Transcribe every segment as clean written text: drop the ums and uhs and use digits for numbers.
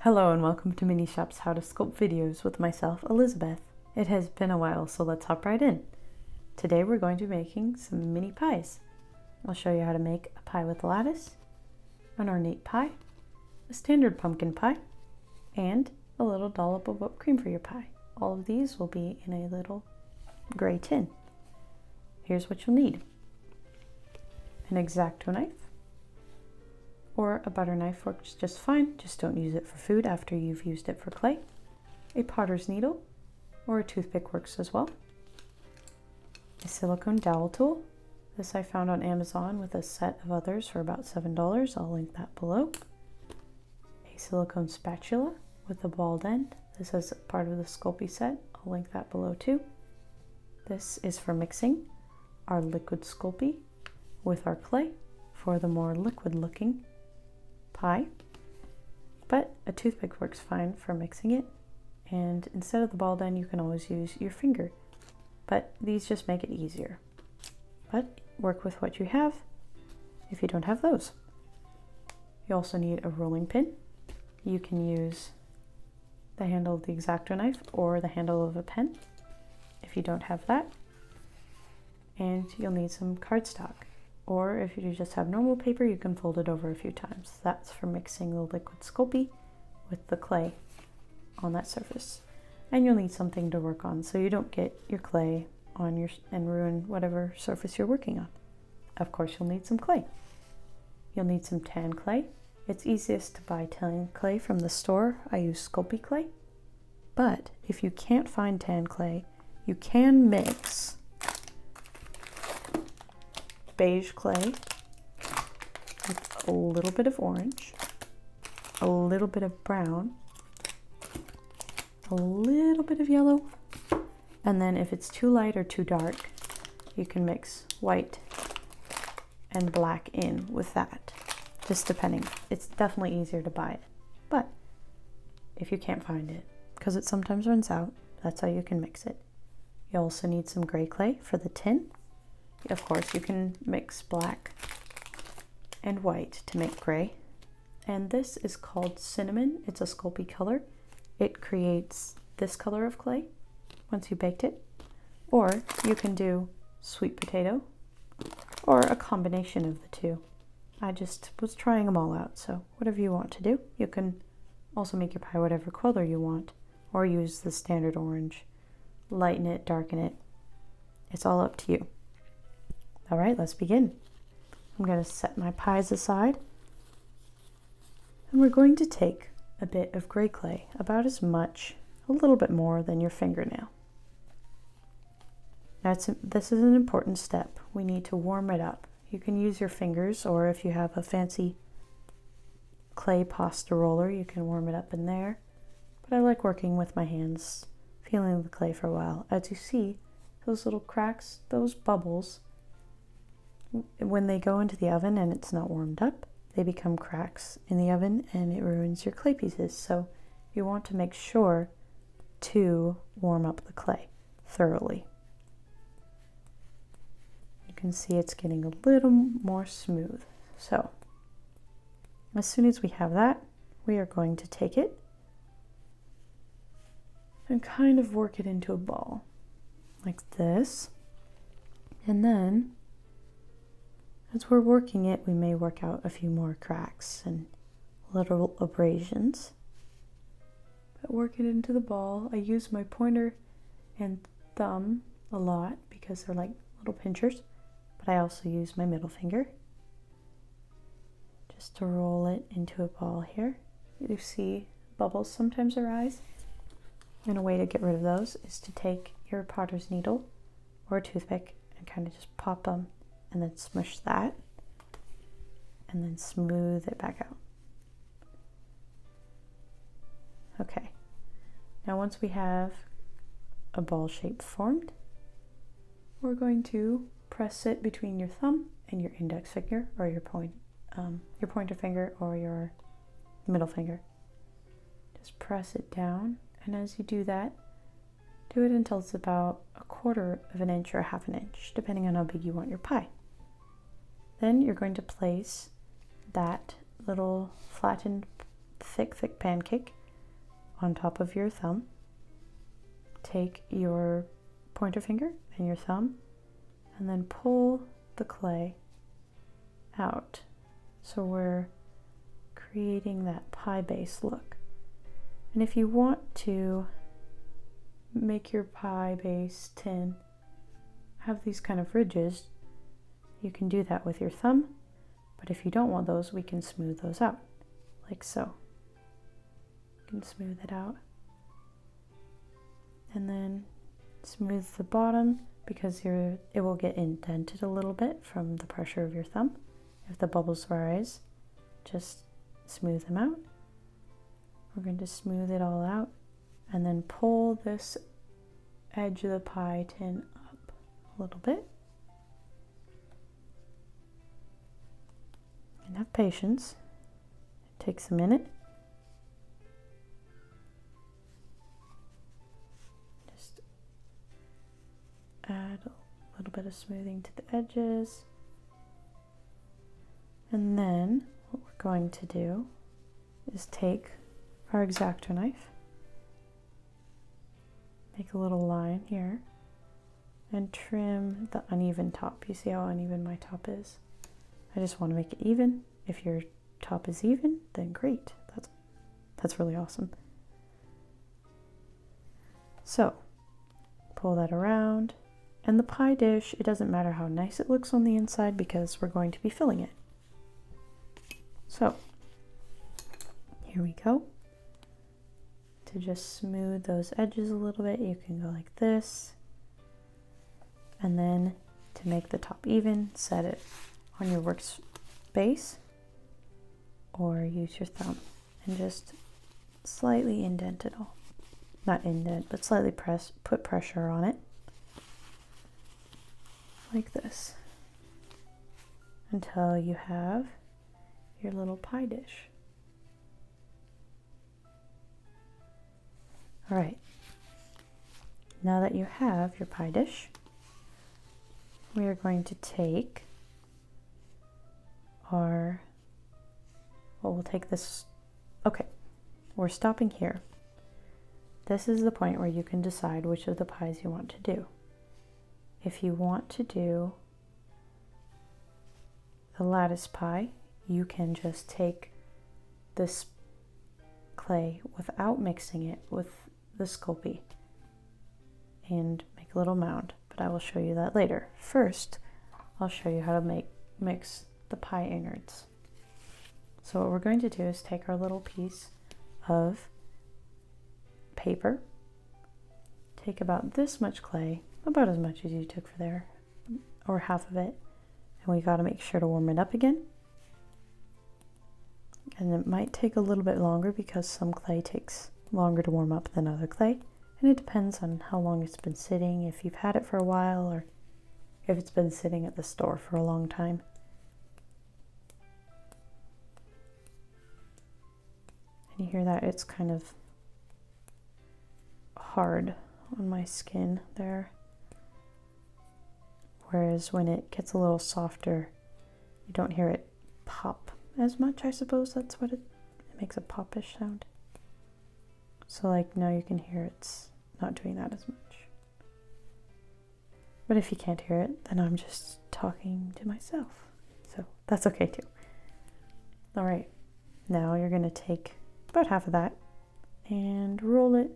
Hello and welcome to Mini Shop's How to Sculpt videos with myself, Elizabeth. It has been a while, so let's hop right in. Today we're going to be making some mini pies. I'll show you how to make a pie with lattice, an ornate pie, a standard pumpkin pie, and a little dollop of whipped cream for your pie. All of these will be in a little gray tin. Here's what you'll need. An x-acto knife, or a butter knife works just fine, just don't use it for food after you've used it for clay. A potter's needle or a toothpick works as well. A silicone dowel tool. This I found on Amazon with a set of others for about $7. I'll link that below. A silicone spatula with a balled end. This is part of the Sculpey set. I'll link that below too. This is for mixing our liquid Sculpey with our clay for the more liquid looking pie, but a toothpick works fine for mixing it, and instead of the balled end you can always use your finger, but these just make it easier. But work with what you have if you don't have those. You also need a rolling pin. You can use the handle of the x-acto knife or the handle of a pen if you don't have that, and you'll need some cardstock. Or if you just have normal paper, you can fold it over a few times. That's for mixing the liquid Sculpey with the clay on that surface. And you'll need something to work on so you don't get your clay on and ruin whatever surface you're working on. Of course, you'll need some clay. You'll need some tan clay. It's easiest to buy tan clay from the store. I use Sculpey clay. But if you can't find tan clay, you can mix beige clay with a little bit of orange, a little bit of brown, a little bit of yellow, and then if it's too light or too dark, you can mix white and black in with that, just depending. It's definitely easier to buy it, but if you can't find it, because it sometimes runs out, that's how you can mix it. You also need some gray clay for the tin. Of course, you can mix black and white to make gray. And this is called cinnamon. It's a Sculpey color. It creates this color of clay once you baked it. Or you can do sweet potato or a combination of the two. I just was trying them all out, so whatever you want to do. You can also make your pie whatever color you want, or use the standard orange. Lighten it, darken it. It's all up to you. All right, let's begin. I'm going to set my pies aside, and we're going to take a bit of gray clay, about as much, a little bit more than your fingernail. Now this is an important step. We need to warm it up. You can use your fingers, or if you have a fancy clay pasta roller, you can warm it up in there. But I like working with my hands, feeling the clay for a while. As you see, those little cracks, those bubbles, when they go into the oven and it's not warmed up, they become cracks in the oven and it ruins your clay pieces. So you want to make sure to warm up the clay thoroughly. You can see it's getting a little more smooth. So as soon as we have that, we are going to take it and kind of work it into a ball like this. And then as we're working it, we may work out a few more cracks and little abrasions. But work it into the ball. I use my pointer and thumb a lot because they're like little pinchers, but I also use my middle finger just to roll it into a ball here. You see bubbles sometimes arise, and a way to get rid of those is to take your potter's needle or a toothpick and kind of just pop them, and then smush that, and then smooth it back out. Okay, now once we have a ball shape formed, we're going to press it between your thumb and your index finger, or your pointer finger or your middle finger. Just press it down, and as you do that, do it until it's about 1/4 of an inch or 1/2 an inch, depending on how big you want your pie. Then you're going to place that little flattened thick pancake on top of your thumb. Take your pointer finger and your thumb and then pull the clay out. So we're creating that pie base look. And if you want to make your pie base tin have these kind of ridges, you can do that with your thumb. But if you don't want those, we can smooth those out, like so. You can smooth it out. And then smooth the bottom because it will get indented a little bit from the pressure of your thumb. If the bubbles rise, just smooth them out. We're going to smooth it all out and then pull this edge of the pie tin up a little bit. And have patience. It takes a minute. Just add a little bit of smoothing to the edges. And then what we're going to do is take our X-acto knife, make a little line here, and trim the uneven top. You see how uneven my top is? I just want to make it even. If your top is even, then great. That's really awesome. So, pull that around. And the pie dish, it doesn't matter how nice it looks on the inside because we're going to be filling it. So, here we go. To just smooth those edges a little bit, you can go like this. And then to make the top even, set it on your workspace or use your thumb and just slightly indent it all. Not indent, but slightly put pressure on it. Like this. Until you have your little pie dish. All right. Now that you have your pie dish, we are going to take we'll take this, okay, we're stopping here. This is the point where you can decide which of the pies you want to do. If you want to do the lattice pie, you can just take this clay without mixing it with the Sculpey and make a little mound, but I will show you that later. First, I'll show you how to mix the pie innards. So what we're going to do is take our little piece of paper, take about this much clay, about as much as you took for there, or half of it, and we got to make sure to warm it up again. And it might take a little bit longer because some clay takes longer to warm up than other clay, and it depends on how long it's been sitting, if you've had it for a while, or if it's been sitting at the store for a long time. And you hear that it's kind of hard on my skin there. Whereas when it gets a little softer, you don't hear it pop as much, I suppose. That's what it makes a popish sound. So like now you can hear it's not doing that as much. But if you can't hear it, then I'm just talking to myself. So that's okay too. All right, now you're gonna take about half of that and roll it,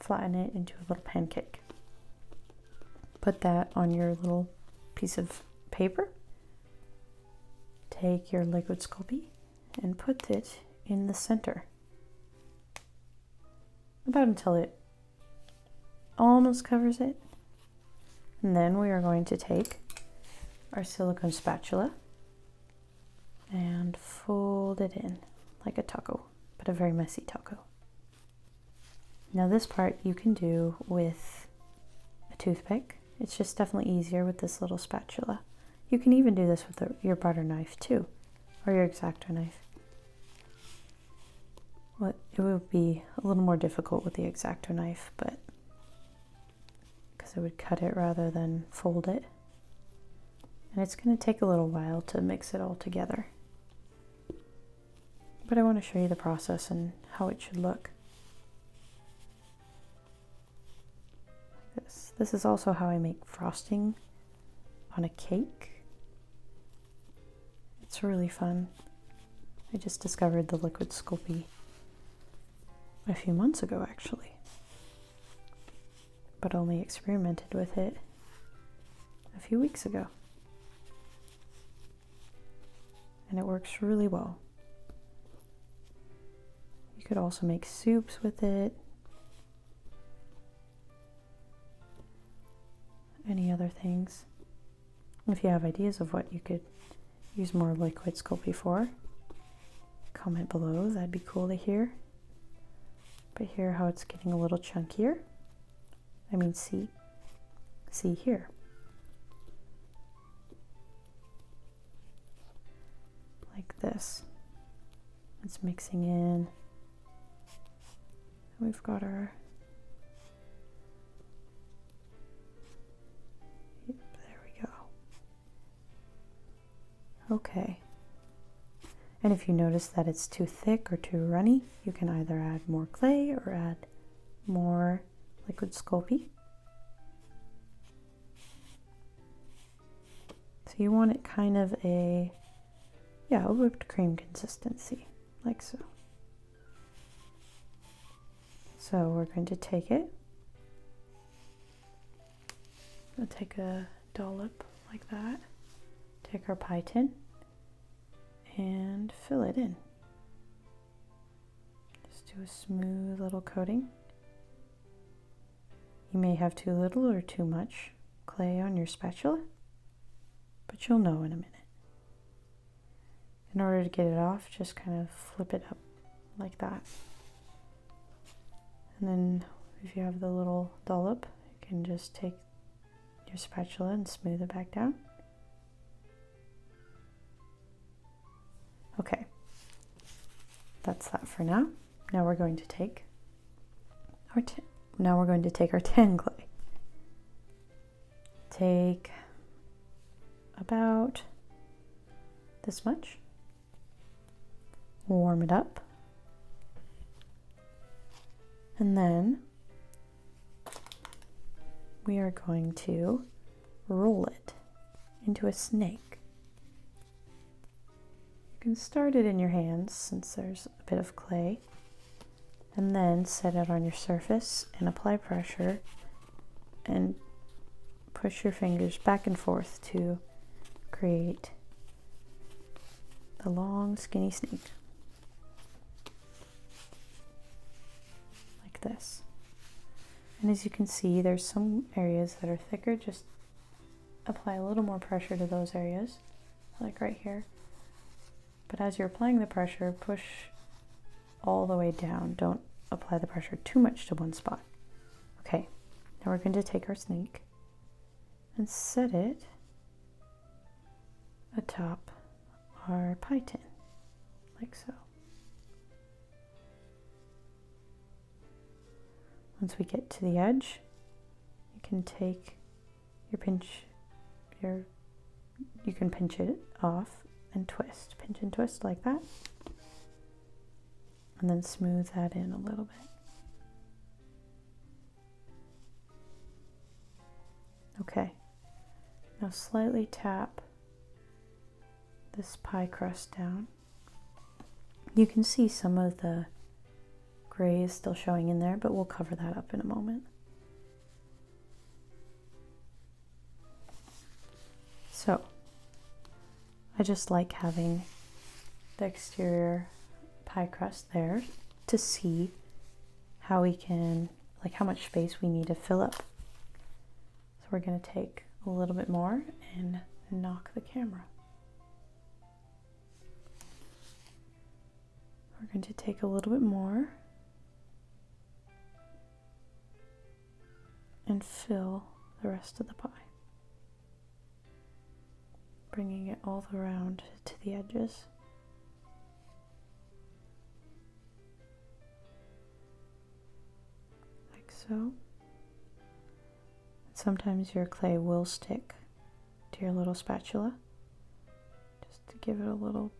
flatten it into a little pancake. Put that on your little piece of paper. Take your liquid Sculpey and put it in the center. About until it almost covers it. And then we are going to take our silicone spatula and fold it in like a taco, but a very messy taco. Now this part you can do with a toothpick. It's just definitely easier with this little spatula. You can even do this with your butter knife too, or your X-acto knife. Well, it would be a little more difficult with the X-acto knife, but because it would cut it rather than fold it. And it's going to take a little while to mix it all together. but I want to show you the process and how it should look. This is also how I make frosting on a cake. It's really fun. I just discovered the liquid Sculpey a few months ago actually, but only experimented with it a few weeks ago. And it works really well. You could also make soups with it. Any other things. If you have ideas of what you could use more liquid Sculpey for, comment below, that'd be cool to hear. But here how it's getting a little chunkier. I mean, see here. Like this. It's mixing in. We've got our, yep, there we go. Okay. And if you notice that it's too thick or too runny, you can either add more clay or add more liquid Sculpey. So you want it kind of a whipped cream consistency, like so. So we're going to take it. We'll take a dollop like that. Take our pie tin and fill it in. Just do a smooth little coating. You may have too little or too much clay on your spatula, but you'll know in a minute. In order to get it off, just kind of flip it up like that. And then if you have the little dollop, you can just take your spatula and smooth it back down. Okay, that's that for now. Now we're going to take our tan clay. Take about this much. Warm it up. And then we are going to roll it into a snake. You can start it in your hands since there's a bit of clay, and then set it on your surface and apply pressure and push your fingers back and forth to create the long skinny snake. Like this. And as you can see, there's some areas that are thicker. Just apply a little more pressure to those areas, like right here. But as you're applying the pressure, push all the way down. Don't apply the pressure too much to one spot. Okay, now we're going to take our snake and set it atop our pie tin, like so. Once we get to the edge, you can take your you can pinch it off and twist. Pinch and twist like that. And then smooth that in a little bit. Okay, now slightly tap this pie crust down. You can see some of the gray is still showing in there, but we'll cover that up in a moment. So, I just like having the exterior pie crust there to see how we can, like how much space we need to fill up. So we're going to take a little bit more and knock the camera. We're going to take a little bit more and fill the rest of the pie, bringing it all around to the edges. Like so. Sometimes your clay will stick to your little spatula, just to give it a little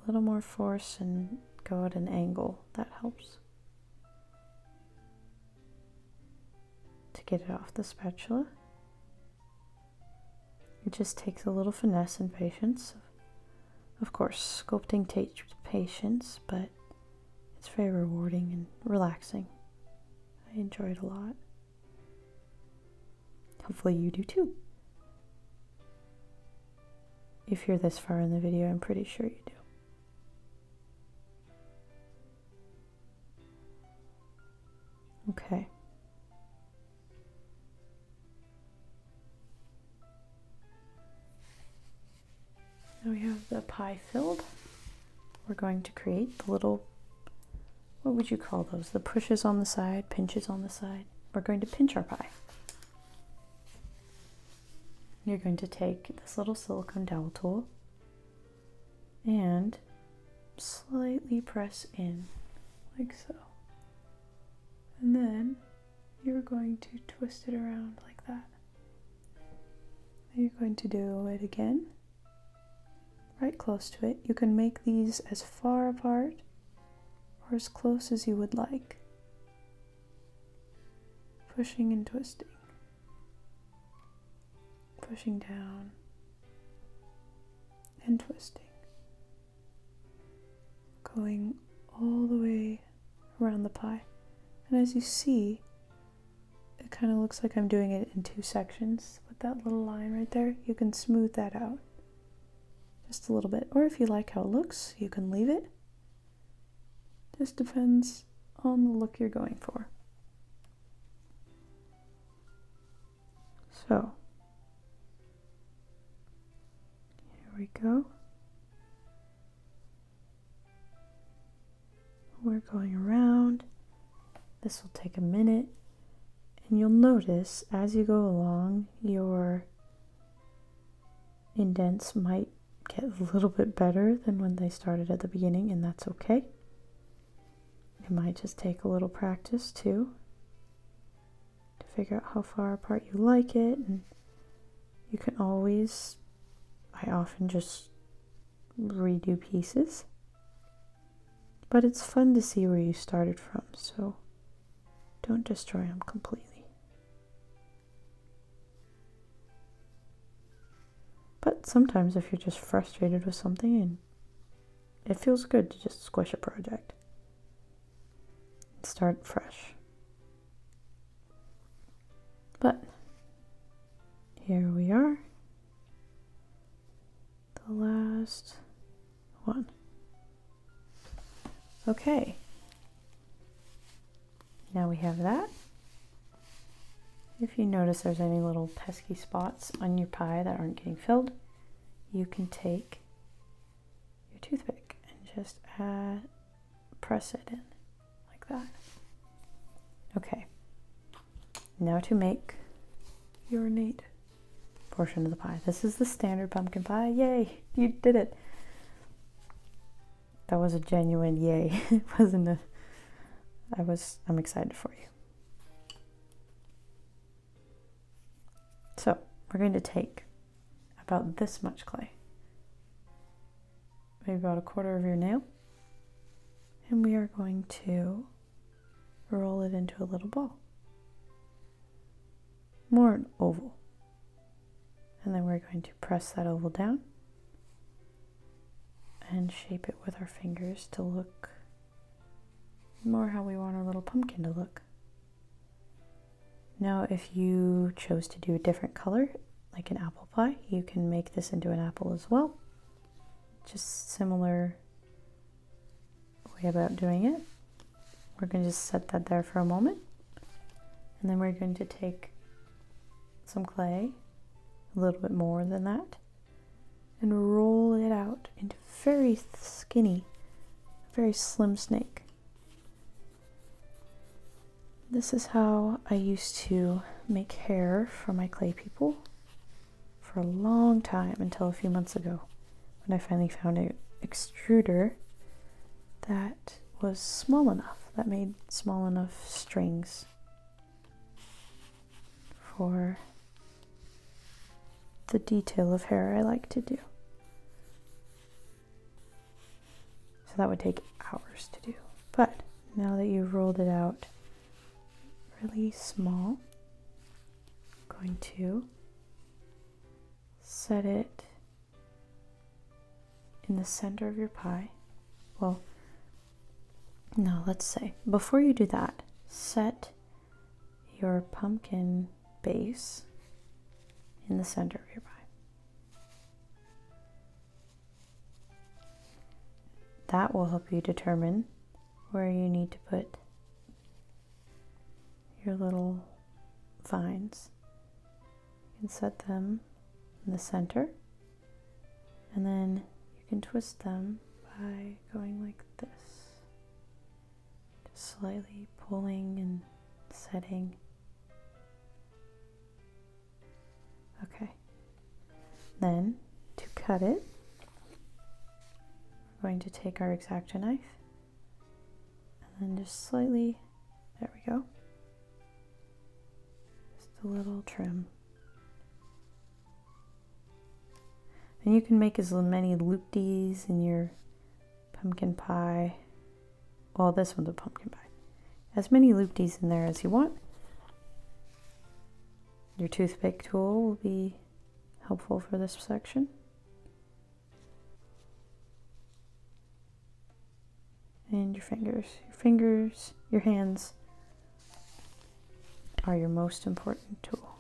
a little more force and go at an angle. That helps to get it off the spatula. It just takes a little finesse and patience. Of course, sculpting takes patience, but it's very rewarding and relaxing. I enjoy it a lot. Hopefully you do too. If you're this far in the video, I'm pretty sure you do. Okay. Now we have the pie filled. We're going to create the little, what would you call those? The pushes on the side, pinches on the side. We're going to pinch our pie. You're going to take this little silicone dowel tool and slightly press in, like so. And then you're going to twist it around like that. You're going to do it again, right close to it. You can make these as far apart or as close as you would like. Pushing and twisting. Pushing down and twisting. Going all the way around the pie. And as you see, it kind of looks like I'm doing it in two sections. With that little line right there, you can smooth that out just a little bit. Or if you like how it looks, you can leave it. Just depends on the look you're going for. So, here we go. We're going around. This will take a minute, and you'll notice as you go along, your indents might get a little bit better than when they started at the beginning, and that's okay. It might just take a little practice too to figure out how far apart you like it, and you can always, I often just redo pieces, but it's fun to see where you started from, so don't destroy them completely. But sometimes if you're just frustrated with something, and it feels good to just squish a project and start fresh. But here we are, the last one. Okay. Now we have that. If you notice there's any little pesky spots on your pie that aren't getting filled, you can take your toothpick and just press it in like that. Okay. Now to make your ornate portion of the pie. This is the standard pumpkin pie. Yay! You did it! That was a genuine yay. It wasn't a... I'm excited for you. So, we're going to take about this much clay, maybe about a quarter of your nail, and we are going to roll it into a little ball, more an oval, and then we're going to press that oval down and shape it with our fingers to look more how we want our little pumpkin to look. Now, if you chose to do a different color, like an apple pie, you can make this into an apple as well. Just similar way about doing it. We're going to just set that there for a moment. And then we're going to take some clay, a little bit more than that, and roll it out into very skinny, very slim snake. This is how I used to make hair for my clay people for a long time, until a few months ago when I finally found an extruder that was small enough, that made small enough strings for the detail of hair I like to do. So that would take hours to do. But now that you've rolled it out really small, I'm going to set it in the center of your pie. Well, no, let's say, before you do that, set your pumpkin base in the center of your pie. That will help you determine where you need to put your little vines. You can set them in the center, and then you can twist them by going like this, just slightly pulling and setting. Okay, then to cut it, we're going to take our x-acto knife and then just slightly, there we go, just a little trim. And you can make as many loop-dees in your pumpkin pie. Well, this one's a pumpkin pie. As many loop-dees in there as you want. Your toothpick tool will be helpful for this section. And your fingers, your hands are your most important tool.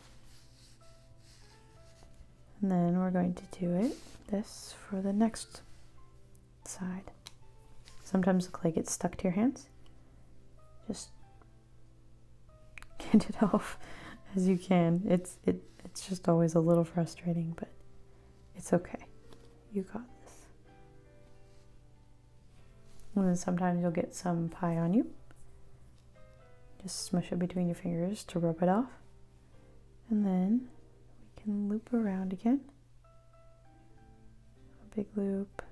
And then we're going to do this for the next side. Sometimes the clay gets stuck to your hands. Just get it off as you can. It's just always a little frustrating, but it's okay. You got this. And then sometimes you'll get some pie on you. Just smush it between your fingers to rub it off. And then we can loop around again. A big loop,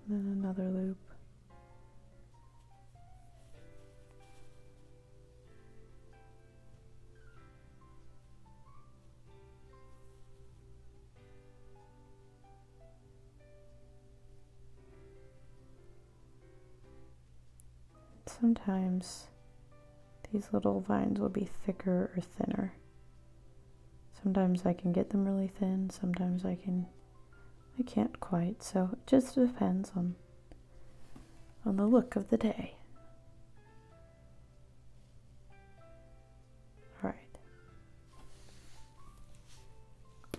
and then another loop. Sometimes these little vines will be thicker or thinner. Sometimes I can get them really thin, sometimes I can't quite, so it just depends on the look of the day. Alright.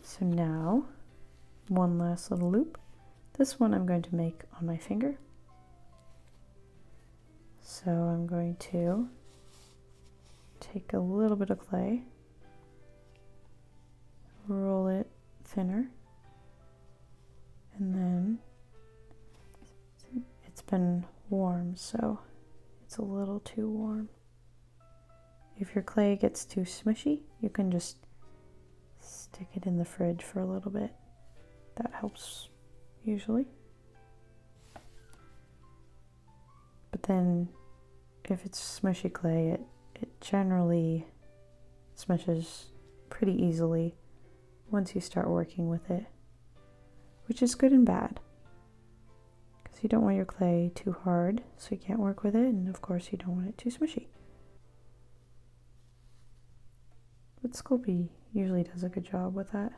So now, one last little loop. This one I'm going to make on my finger. So I'm going to take a little bit of clay, roll it thinner, and then it's been warm, so it's a little too warm. If your clay gets too smushy, you can just stick it in the fridge for a little bit. That helps usually. But then if it's smushy clay, it generally smushes pretty easily once you start working with it, which is good and bad, because you don't want your clay too hard so you can't work with it, and of course you don't want it too smushy. But Sculpey usually does a good job with that.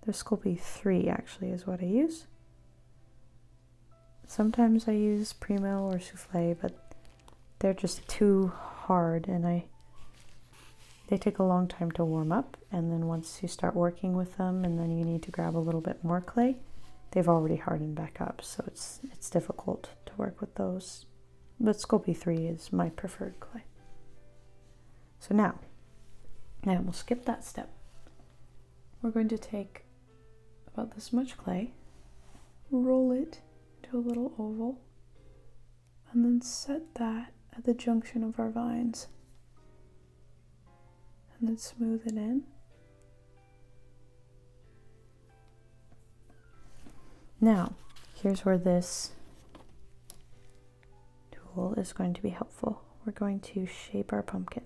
The Sculpey III actually is what I use. Sometimes I use Primo or Soufflé, but they're just too hard, and they take a long time to warm up, and then once you start working with them and then you need to grab a little bit more clay, they've already hardened back up, so it's difficult to work with those. But Sculpey III is my preferred clay. So now, and we'll skip that step. We're going to take about this much clay, roll it into a little oval, and then set that at the junction of our vines. And then smooth it in. Now, here's where this tool is going to be helpful. We're going to shape our pumpkin.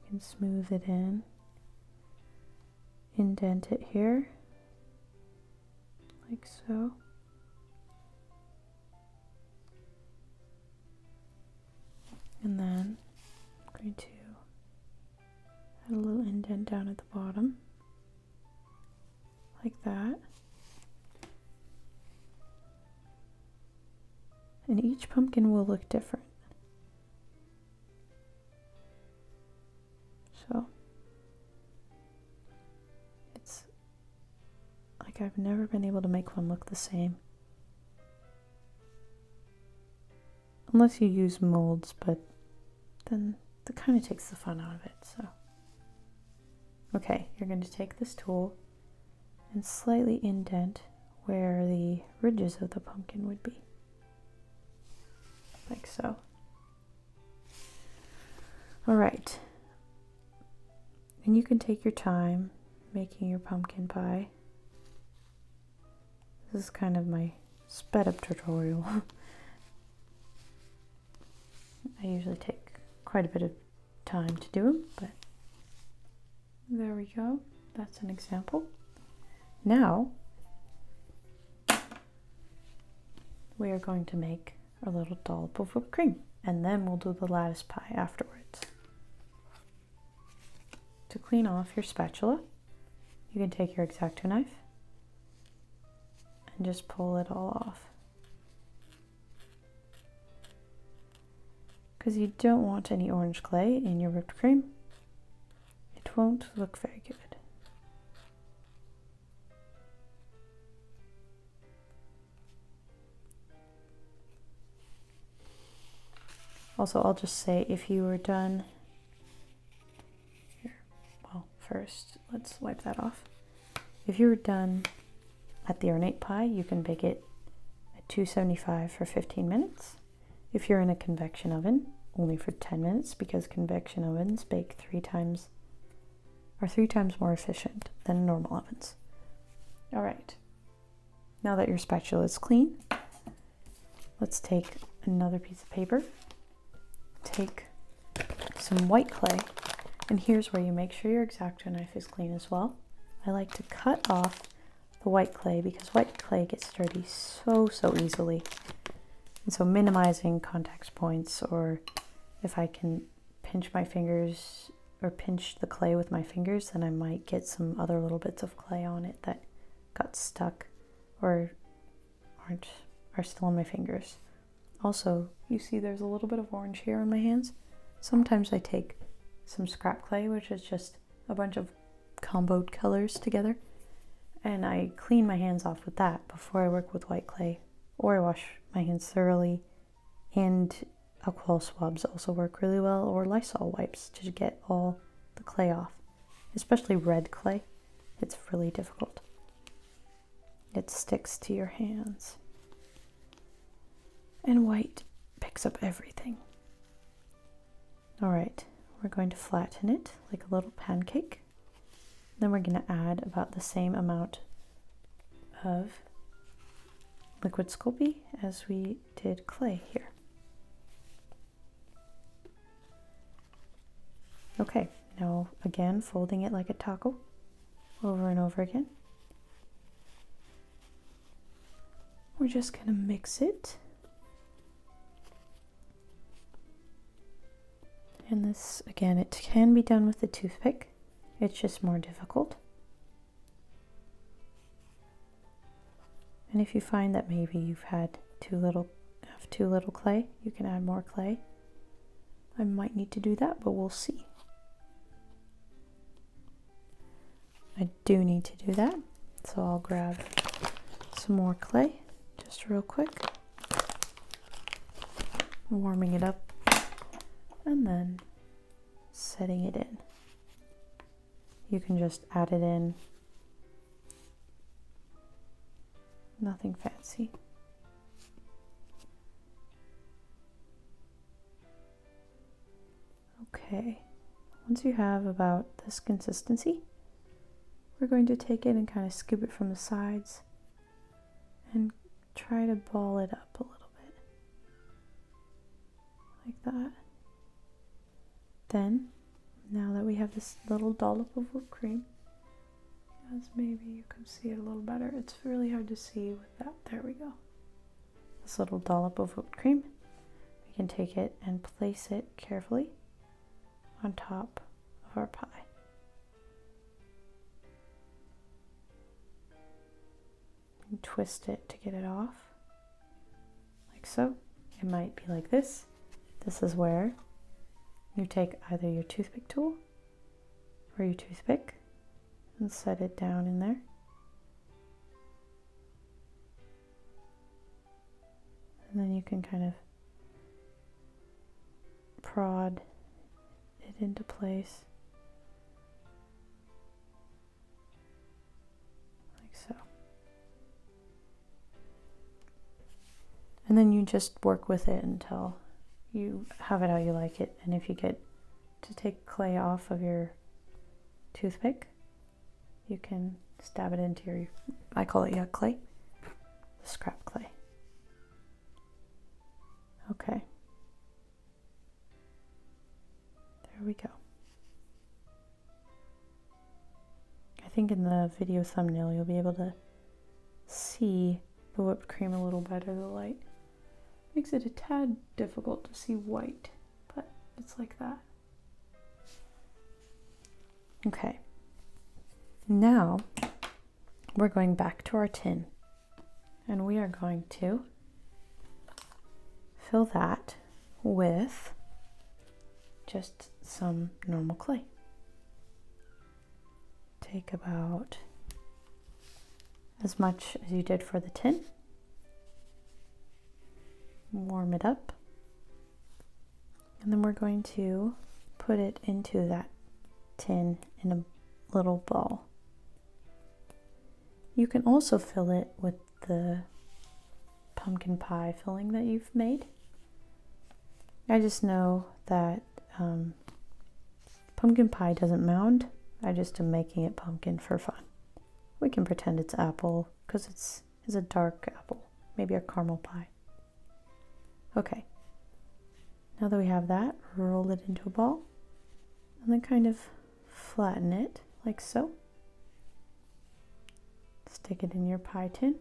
You can smooth it in, indent it here, like so. And then I'm going to add a little indent down at the bottom, like that. And each pumpkin will look different. So it's like I've never been able to make one look the same. Unless you use molds, but then that kind of takes the fun out of it, so. Okay, you're going to take this tool and slightly indent where the ridges of the pumpkin would be. Like so. All right. And you can take your time making your pumpkin pie. This is kind of my sped up tutorial. I usually take quite a bit of time to do them, but there we go. That's an example. Now we are going to make a little dollop of whipped cream, and then we'll do the lattice pie afterwards. To clean off your spatula, you can take your x-acto knife and just pull it all off. Because you don't want any orange clay in your whipped cream. It won't look very good. Also, I'll just say, if you were done here, well, first let's wipe that off. If you were done at the ornate pie, you can bake it at 275 for 15 minutes. If you're in a convection oven, only for 10 minutes, because convection ovens bake 3 times more efficient than normal ovens. All right, now that your spatula is clean, let's take another piece of paper, take some white clay, and here's where you make sure your x-acto knife is clean as well. I like to cut off the white clay because white clay gets dirty so easily. And so minimizing contact points, or if I can pinch my fingers or pinch the clay with my fingers, then I might get some other little bits of clay on it that got stuck or are still on my fingers. Also, you see there's a little bit of orange here on my hands. Sometimes I take some scrap clay, which is just a bunch of comboed colors together, and I clean my hands off with that before I work with white clay, or I wash my hands thoroughly. And alcohol swabs also work really well, or Lysol wipes to get all the clay off, especially red clay. It's really difficult. It sticks to your hands. And white picks up everything. All right, we're going to flatten it like a little pancake. Then we're going to add about the same amount of liquid Sculpey as we did clay here. Okay, now again, folding it like a taco over and over again. We're just going to mix it. And this, again, it can be done with a toothpick. It's just more difficult. And if you find that maybe you've had too little clay, you can add more clay. I might need to do that, but we'll see. I do need to do that, so I'll grab some more clay, just real quick. Warming it up, and then setting it in. You can just add it in. Nothing fancy. Okay, once you have about this consistency, we're going to take it and kind of scoop it from the sides and try to ball it up a little bit, like that. Then, now that we have this little dollop of whipped cream, as maybe you can see it a little better. It's really hard to see with that. There we go. This little dollop of whipped cream. We can take it and place it carefully on top of our pie. And twist it to get it off, like so. It might be like this. This is where you take either your toothpick tool or your toothpick and set it down in there. And then you can kind of prod it into place, like so. And then you just work with it until you have it how you like it. And if you get to take clay off of your toothpick, you can stab it into your, I call it yuck clay, the scrap clay. Okay. There we go. I think in the video thumbnail you'll be able to see the whipped cream a little better. The light makes it a tad difficult to see white, but it's like that. Okay. Now we're going back to our tin, and we are going to fill that with just some normal clay. Take about as much as you did for the tin. Warm it up. And then we're going to put it into that tin in a little ball. You can also fill it with the pumpkin pie filling that you've made. I just know that pumpkin pie doesn't mound. I just am making it pumpkin for fun. We can pretend it's apple because it's a dark apple, maybe a caramel pie. Okay, now that we have that, roll it into a ball and then kind of flatten it like so. Stick it in your pie tin.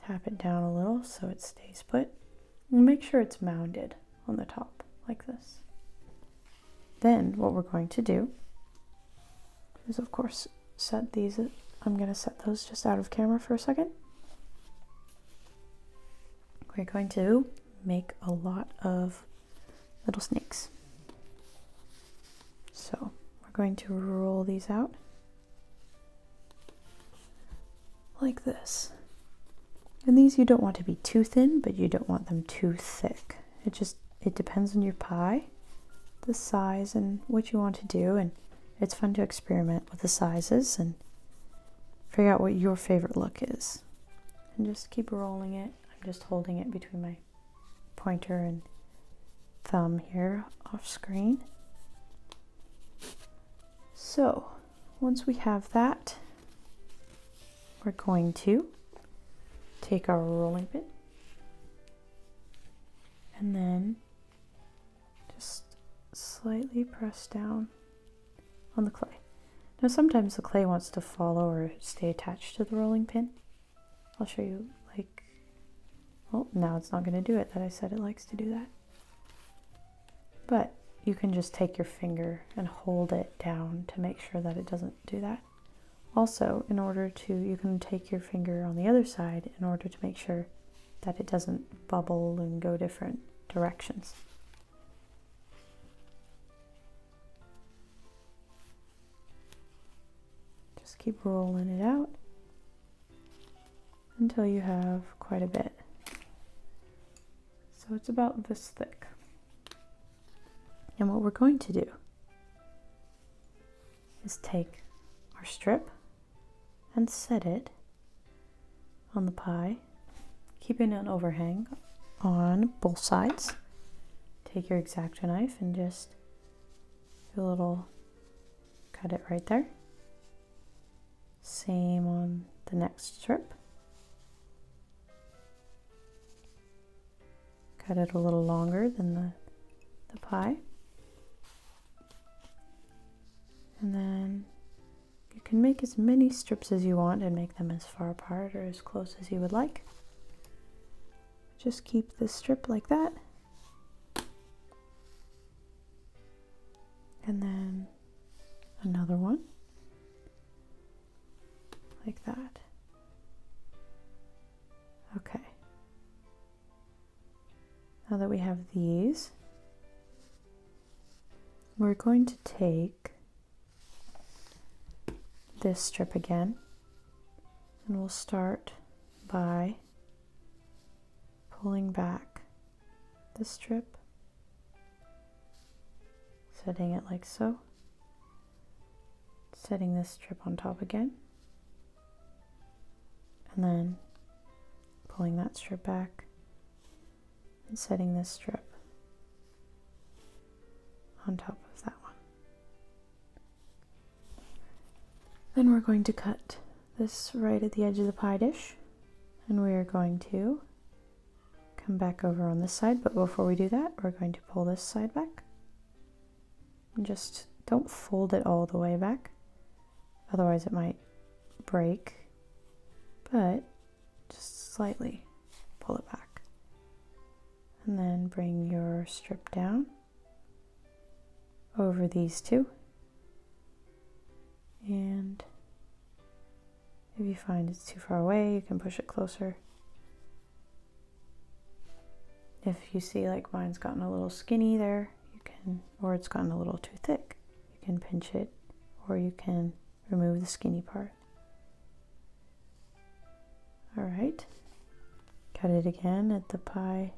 Tap it down a little so it stays put. And make sure it's mounded on the top like this. Then what we're going to do is, of course, set these. I'm going to set those just out of camera for a second. We're going to make a lot of little snakes. So we're going to roll these out like this. And these you don't want to be too thin, but you don't want them too thick. It depends on your pie, the size, and what you want to do. And it's fun to experiment with the sizes and figure out what your favorite look is. And just keep rolling it. I'm just holding it between my pointer and thumb here off screen. So once we have that, we're going to take our rolling pin and then just slightly press down on the clay. Now sometimes the clay wants to follow or stay attached to the rolling pin. I'll show you, like, well, now it's not going to do it that I said it likes to do that. But you can just take your finger and hold it down to make sure that it doesn't do that. Also, you can take your finger on the other side in order to make sure that it doesn't bubble and go different directions. Just keep rolling it out until you have quite a bit. So it's about this thick. And what we're going to do is take our strip and set it on the pie, keeping an overhang on both sides. Take your x-acto knife and just do a little cut it right there. Same on the next strip. Cut it a little longer than the pie. And then you can make as many strips as you want and make them as far apart or as close as you would like. Just keep this strip like that. And then another one like that. Okay. Now that we have these, we're going to take this strip again, and we'll start by pulling back the strip, setting it like so, setting this strip on top again, and then pulling that strip back and setting this strip on top of that one. Then we're going to cut this right at the edge of the pie dish, and we are going to come back over on this side, but before we do that, we're going to pull this side back. And just don't fold it all the way back, otherwise it might break, but just slightly pull it back. And then bring your strip down over these two. And if you find it's too far away, you can push it closer. If you see like mine's gotten a little skinny there, you can, or it's gotten a little too thick, you can pinch it, or you can remove the skinny part. All right, cut it again at the pie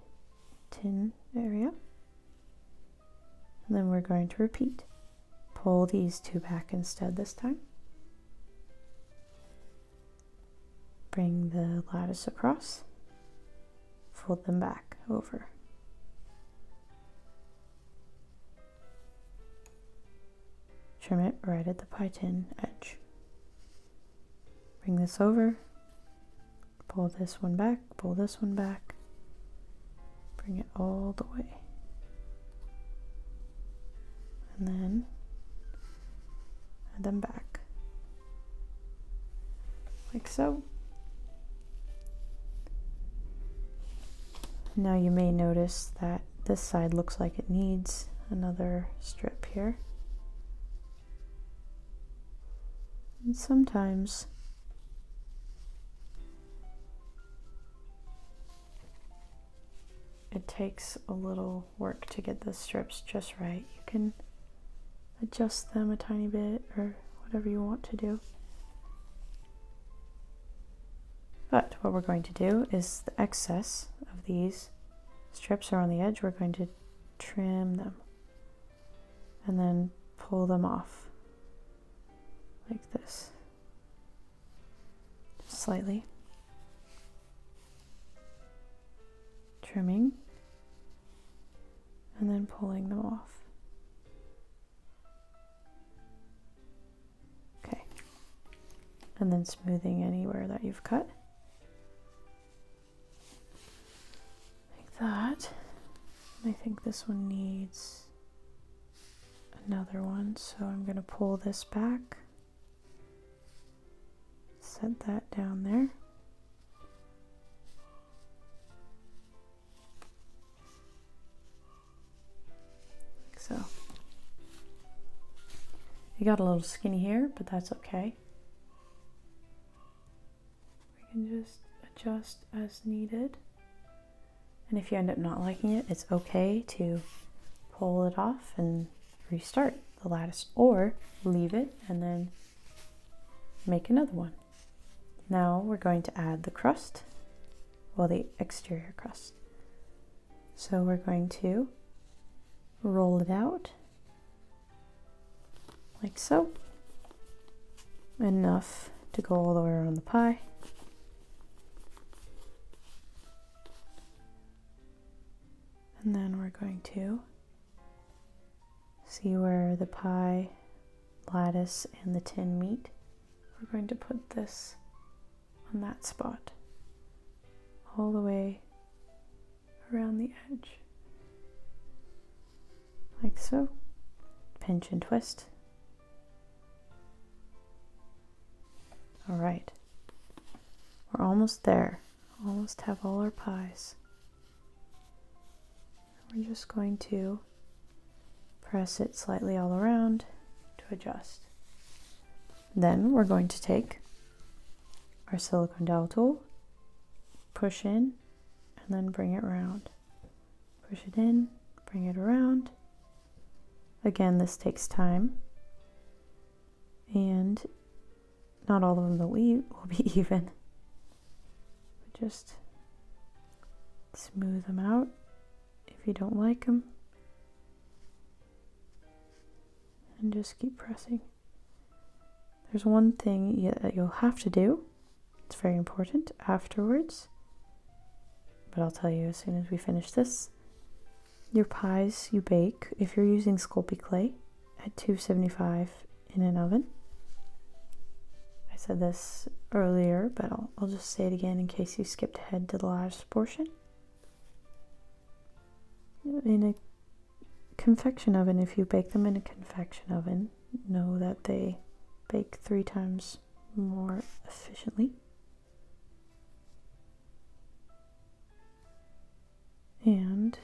tin area. And then we're going to repeat. Pull these two back instead this time. Bring the lattice across. Fold them back over. Trim it right at the pie tin edge. Bring this over. Pull this one back, pull this one back. Bring it all the way. And then add them back, like so. Now you may notice that this side looks like it needs another strip here. And sometimes it takes a little work to get the strips just right. You can adjust them a tiny bit or whatever you want to do. But what we're going to do is the excess of these strips are on the edge. We're going to trim them and then pull them off like this, just slightly. Trimming and then pulling them off. Okay, and then smoothing anywhere that you've cut. Like that. I think this one needs another one, so I'm going to pull this back, set that down there. So you got a little skinny here, but that's okay. We can just adjust as needed. And if you end up not liking it, it's okay to pull it off and restart the lattice, or leave it and then make another one. Now we're going to add the crust, well, the exterior crust. So we're going to roll it out like so, enough to go all the way around the pie. And then we're going to see where the pie lattice and the tin meet. We're going to put this on that spot all the way around the edge, like so. Pinch and twist. All right, we're almost there. Almost have all our pies. We're just going to press it slightly all around to adjust. Then we're going to take our silicone dowel tool, push in, and then bring it around. Push it in, bring it around. Again, this takes time, and not all of them will be even. But just smooth them out if you don't like them, and just keep pressing. There's one thing that you'll have to do. It's very important afterwards, but I'll tell you as soon as we finish this. Your pies you bake, if you're using Sculpey clay, at 275 in an oven. I said this earlier, but I'll just say it again in case you skipped ahead to the last portion. In a convection oven, if you bake them in a convection oven, know that they bake 3 times more efficiently. And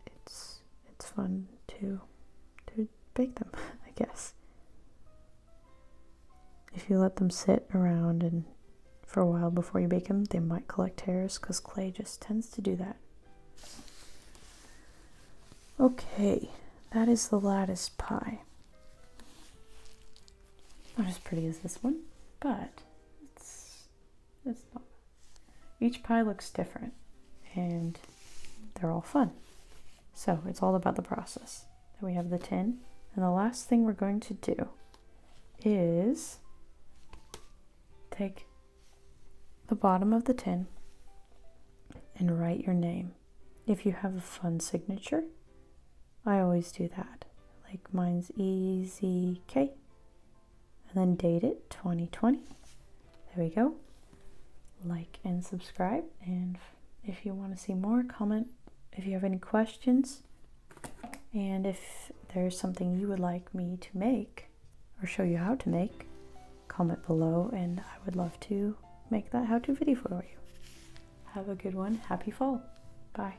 it's fun to bake them, I guess. If you let them sit around and for a while before you bake them, they might collect hairs because clay just tends to do that. Okay, that is the lattice pie. Not as pretty as this one, but it's not. Each pie looks different, and they're all fun. So it's all about the process. Then we have the tin, and the last thing we're going to do is take the bottom of the tin and write your name. If you have a fun signature, I always do that. Like mine's EZK, and then date it 2020. There we go. Like and subscribe, and if you want to see more, comment if you have any questions, and if there's something you would like me to make or show you how to make, comment below, and I would love to make that how-to video for you. Have a good one. Happy fall. Bye.